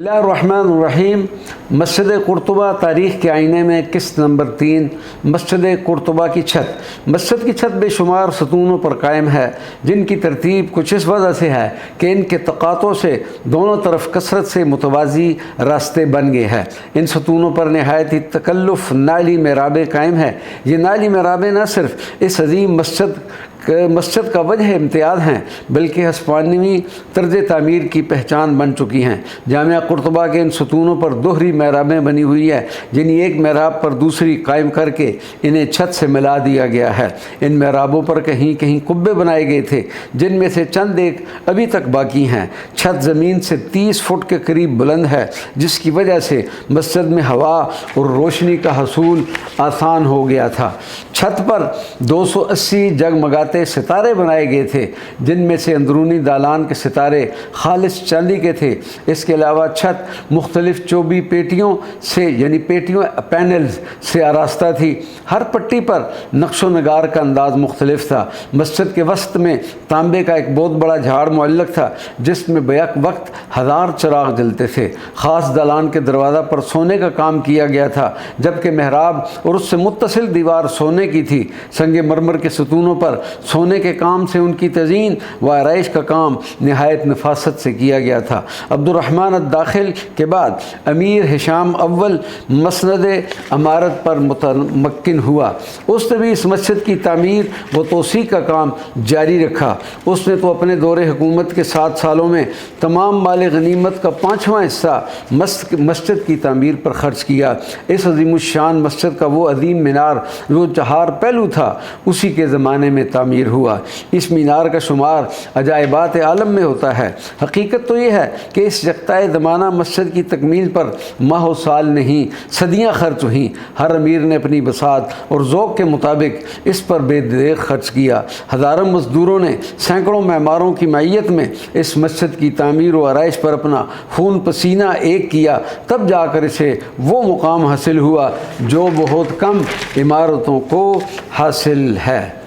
बिस्मिल्लाहिर्रहमानिर्रहीम। मस्जिद कुर्तुबा तारीख़ के आईने में किस्त नंबर 3 मस्जिद कुर्तुबा की छत। मस्जिद की छत बेशुमार सतूनों पर कायम है, जिनकी तरतीब कुछ इस वजह से है कि इनके तक़ातों से दोनों तरफ कसरत से मुतवाज़ी रास्ते बन गए हैं। इन सतूनों पर नहायत ही तकल्लुफ़ नाली मेराबें कायम है। ये नाली मेराबें न सिर्फ इस अजीम मस्जिद का वजह इम्तियाज़ हैं, बल्कि हस्पानवी तर्ज तामीर की पहचान बन चुकी हैं। जामिया कुर्तुबा के इन सतूनों पर दोहरी महराबें बनी हुई है, जिन्हें एक महराब पर दूसरी कायम करके इन्हें छत से मिला दिया गया है। इन महराबों पर कहीं कहीं कुब्बे बनाए गए थे, जिनमें से चंद एक अभी तक बाकी हैं। छत ज़मीन से 30 फुट के करीब बुलंद है, जिसकी वजह से मस्जिद में हवा और रोशनी का हसूल आसान हो गया था। छत पर 280 जगमगाते सितारे बनाए गए थे, जिनमें से अंदरूनी दालान के सितारे खालिस चांदी के थे। इसके अलावा छत मुख्तलिफ चौबी पेटियों से यानी पेटियों पैनल्स से आरास्ता थी। हर पट्टी पर नक्शो नगार का अंदाज़ मुख्तलिफ था। मस्जिद के वसत में तांबे का एक बहुत बड़ा झाड़ मुअल्लक था, जिसमें बैक वक्त 1000 चिराग जलते थे। ख़ास दालान के दरवाज़ा पर सोने का काम किया गया था, जबकि महराब और उससे मुत्तसिल दीवार सोने की थी। संगे मरमर के सतूनों पर सोने के काम से उनकी तज़ीन व आराइश का काम नहायत नफासत से किया गया था। अब्दुर्रहमान अद-दाखिल के बाद अमीर हिशाम अव्वल मसनद अमारत पर मुतमक्किन हुआ। उसने भी इस मस्जिद की तामीर व तोसी का काम जारी रखा। उसने तो अपने दौरे हुकूमत के 7 सालों में तमाम माल गनीमत का 5वां हिस्सा मस्जिद की तामीर पर खर्च किया। इस अज़ीमुश्शान मस्जिद का वो अजीम मीनार जो 4 पहलू था, उसी के ज़माने में तामीर हुआ। इस मीनार का शुमार अजायबात आलम में होता है। हकीकत तो ये है कि इस यकताए ज़माना मस्जिद की तकमील पर माह व साल नहीं, सदियाँ खर्च हुईं। हर अमीर ने अपनी बसात और ज़ौक़ के मुताबिक इस पर बेदरेग खर्च किया। हज़ारों मज़दूरों ने सैकड़ों मेमारों की मैयत में इस मस्जिद की तामीर व आराइश पर अपना खून पसीना एक किया, तब जाकर इसे वो मुकाम हासिल हुआ जो बहुत कम इमारतों को हासिल है।